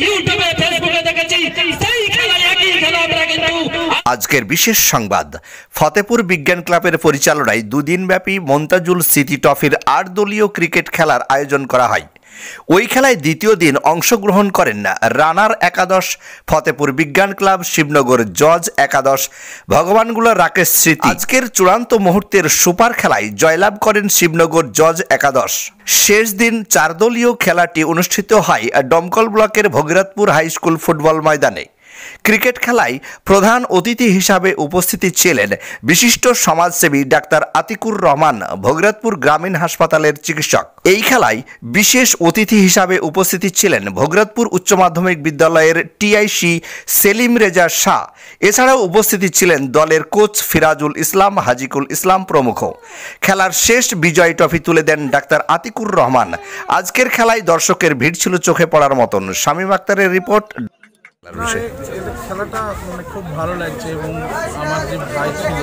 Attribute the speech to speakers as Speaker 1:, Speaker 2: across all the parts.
Speaker 1: ইউটিউবে ফেসবুকে দেখেছি সেই খেলা একই খেলা আমরা কিন্তু।
Speaker 2: আজকের বিশেষ সংবাদ, ফতেপুর বিজ্ঞান ক্লাবের পরিচালনায় দুদিনব্যাপী মন্তাজুল সিটি ট্রফির 8 দলীয় ক্রিকেট খেলার আয়োজন করা হয়। ওই খেলায় দ্বিতীয় দিন অংশগ্রহণ করেন রানার একাদশ, ফতেপুর বিজ্ঞান ক্লাব, শিবনগর জজ একাদশ, ভগবানগুলা রাকেশ স্মৃতি। আজকের চূড়ান্ত মুহূর্তের সুপার খেলায় জয়লাভ করেন শিবনগর জজ একাদশ। শেষ দিন 4 দলীয় খেলাটি অনুষ্ঠিত হয় ডমকল ব্লকের ভগীরথপুর হাই স্কুল ফুটবল ময়দানে। ক্রিকেট খেলায় প্রধান অতিথি হিসাবে উপস্থিতি ছিলেন বিশিষ্ট সমাজসেবী ডাক্তার আতিকুর রহমান, ভগীরথপুর গ্রামীণ হাসপাতালের চিকিৎসক। এই খেলায় বিশেষ অতিথি হিসাবে উপস্থিতি ছিলেন ভগীরথপুর উচ্চ মাধ্যমিক বিদ্যালয়ের টিআইসি সেলিম রেজা শাহ। এছাড়াও উপস্থিতি ছিলেন দলের কোচ ফিরাজুল ইসলাম, হাজিকুল ইসলাম প্রমুখ। খেলার শেষ বিজয় ট্রফি তুলে দেন ডাক্তার আতিকুর রহমান। আজকের খেলায় দর্শকের ভিড় ছিল চোখে পড়ার মতন। শামীম আক্তারের রিপোর্ট।
Speaker 3: খেলাটা মানে খুব ভালো লাগছে এবং আমার যে ভাই ছিল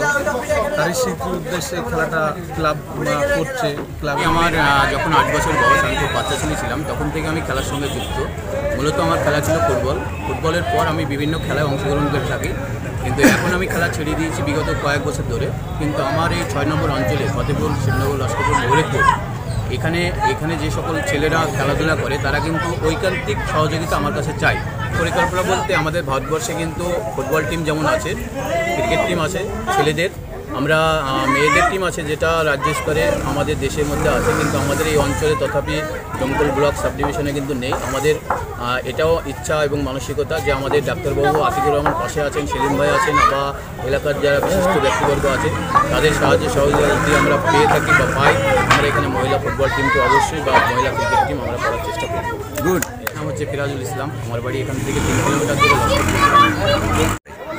Speaker 3: তারই স্মৃতির উদ্দেশ্যে খেলাটা ক্লাব করছে। ক্লাবে
Speaker 4: আমার যখন 8 বছর বয়স, আমি খুব বাচ্চা ছিলাম, তখন থেকে আমি খেলার সঙ্গে যুক্ত। মূলত আমার খেলা ছিল ফুটবল। ফুটবলের পর আমি বিভিন্ন খেলায় অংশগ্রহণ করে থাকি, কিন্তু এখন আমি খেলা ছেড়ে দিয়েছি বিগত কয়েক বছর ধরে। কিন্তু আমার এই 6 নম্বর অঞ্চলে ফতেপুর, শিবনগর, লস্করপুর, ভগীরথপুর এখানে যে সকল ছেলেরা খেলাধুলা করে তারা কিন্তু ঐকান্তিক সহযোগিতা আমার কাছে চাই। পরিকল্পনা বলতে আমাদের ভারতবর্ষে কিন্তু ফুটবল টিম যেমন আছে, ক্রিকেট টিম আছে ছেলেদের, আমরা মেয়েদের টিম আছে যেটা রাজ্য স্তরে আমাদের দেশের মধ্যে আছে, কিন্তু আমাদের এই অঞ্চলে তথাপি ডমকল ব্লক সাব ডিভিশনে কিন্তু নেই। আমাদের এটাও ইচ্ছা এবং মানসিকতা যে আমাদের ডাক্তারবাবু আতিকুর রহমান পাশে আছেন, সেলিম ভাই আছেন, বা এলাকার যারা বিশিষ্ট ব্যক্তিবর্গ আছে তাদের সাহায্য সহযোগিতা যদি আমরা পেয়ে থাকি বা পাই, আমরা এখানে মহিলা ফুটবল টিমকে অবশ্যই বা মহিলা ক্রিকেট টিম আমরা করার চেষ্টা করি। গুড। নাম হচ্ছে ফিরাজুল ইসলাম, আমার বাড়ি এখান থেকে 3 কিলোমিটার দূরে।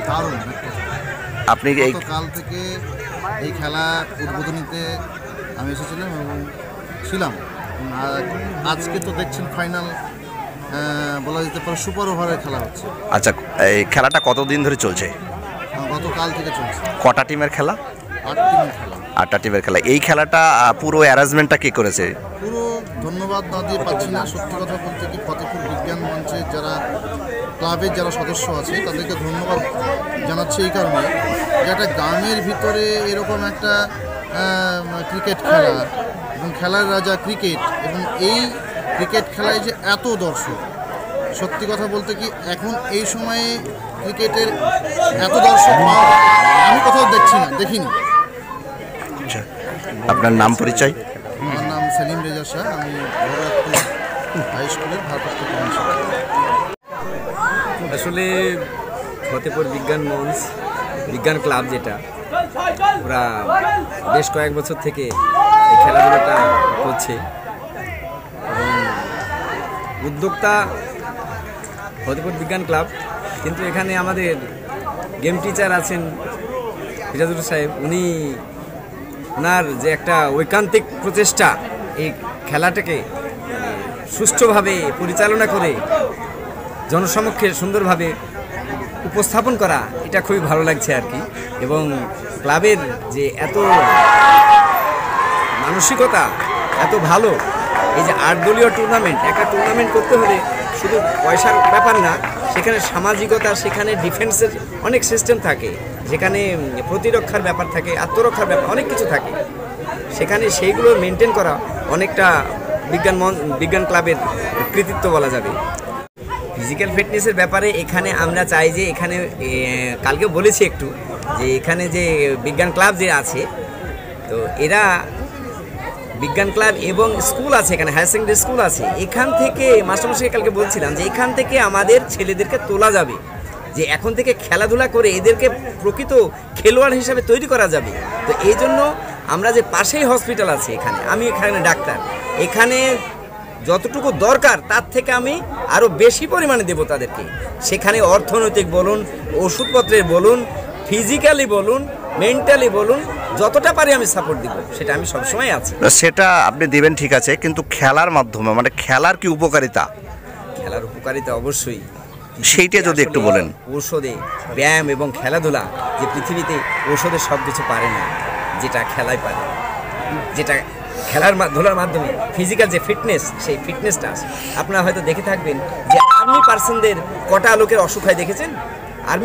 Speaker 5: দারুণ।
Speaker 2: আপনি
Speaker 5: কাল থেকে এই খেলা উদ্বোধনীতে আমি এসেছিলাম এবং ছিলাম। আজকে তো দেখছেন ফাইনাল, বলা যেতে পারে সুপার ওভারের খেলা হচ্ছে।
Speaker 2: আচ্ছা, এই খেলাটা কতদিন ধরে চলছে?
Speaker 5: গতকাল থেকে চলছে।
Speaker 2: কটা টিমের খেলা?
Speaker 5: 8 টিমের খেলা।
Speaker 2: 8টা টিমের খেলা। এই খেলাটা পুরো অ্যারেঞ্জমেন্টটা কে করেছে?
Speaker 5: পুরো ধন্যবাদ না দিয়ে পাচ্ছি না। সত্যি কথা বলতে কি, ফতেপুর বিজ্ঞান মঞ্চের যারা ক্লাবের যারা সদস্য আছে তাদেরকে ধন্যবাদ জানাচ্ছি এই কারণে যে একটা গ্রামের ভিতরে এরকম একটা ক্রিকেট খেলা এবং খেলার রাজা ক্রিকেট, এবং এই ক্রিকেট খেলায় যে এত দর্শক, সত্যি কথা বলতে কি এখন এই সময়ে ক্রিকেটের এত দর্শক আমি কোথাও দেখিনি।
Speaker 2: আপনার নাম পরিচয়?
Speaker 5: আমার নাম সেলিম রেজা শাহ, আমি ভগীরথপুর হাই স্কুলের ভারপ্রাপ্ত কর্মচারী।
Speaker 6: আসলে ফতেপুর বিজ্ঞান মঞ্চ বিজ্ঞান ক্লাব যেটা, ওরা বেশ কয়েক বছর থেকে এই খেলাধুলাটা করছে এবং উদ্যোক্তা ফতেপুর বিজ্ঞান ক্লাব। কিন্তু এখানে আমাদের গেম টিচার আছেন ফিরাজুল সাহেব, ওনার যে একটা ঐকান্তিক প্রচেষ্টা এই খেলাটাকে সুষ্ঠুভাবে পরিচালনা করে জনসমক্ষে সুন্দরভাবে উপস্থাপন করা, এটা খুবই ভালো লাগছে আর কি। এবং ক্লাবের যে এত মানসিকতা, এত ভালো, এই যে 8 দলীয় টুর্নামেন্ট, একটা টুর্নামেন্ট করতে হলে শুধু পয়সার ব্যাপার না, সেখানে সামাজিকতা, সেখানে ডিফেন্সের অনেক সিস্টেম থাকে, যেখানে প্রতিরক্ষার ব্যাপার থাকে, আত্মরক্ষার ব্যাপার অনেক কিছু থাকে, সেখানে সেইগুলো মেনটেন করা অনেকটা বিজ্ঞান ক্লাবের কৃতিত্ব বলা যাবে। ফিজিক্যাল ফিটনেসের ব্যাপারে এখানে আমরা চাই যে এখানে কালকে বলেছি একটু যে এখানে যে বিজ্ঞান ক্লাব যে আছে, তো এরা বিজ্ঞান ক্লাব এবং স্কুল আছে, এখানে হায়ার সেকেন্ডারি স্কুল আছে, এখান থেকে মাস্টারমশাইকে কালকে বলছিলাম যে এখান থেকে আমাদের ছেলেদেরকে তোলা যাবে, যে এখন থেকে খেলাধুলা করে এদেরকে প্রকৃত খেলোয়াড় হিসাবে তৈরি করা যাবে। তো এই জন্য আমরা যে পাশেই হসপিটাল আছে, এখানে আমি এখানে ডাক্তার, এখানে যতটুকু দরকার তার থেকে আমি আরও বেশি পরিমাণে দেবো তাদেরকে। সেখানে অর্থনৈতিক বলুন, ওষুধপত্রের বলুন, ফিজিক্যালি বলুন, মেন্টালি বলুন, যতটা পারি আমি সাপোর্ট দিব, সেটা আমি সবসময় আছি।
Speaker 2: সেটা আপনি দেবেন, ঠিক আছে, কিন্তু খেলার মাধ্যমে মানে খেলার কি উপকারিতা?
Speaker 6: খেলার উপকারিতা অবশ্যই,
Speaker 2: সেইটা যদি একটু বলেন।
Speaker 6: ঔষধে ব্যায়াম এবং খেলাধুলা, যে পৃথিবীতে ঔষধের সব কিছু পারে না, যেটা খেলায় পারে, যেটা ধরার মাধ্যমে ফিজিক্যাল যে ফিটনেস, সেই ফিটনেসটা আছে। আপনারা হয়তো দেখে থাকবেন যে আর্মি পার্সনদের কটা লোকের অসুখ হয় দেখেছেন? আর্মি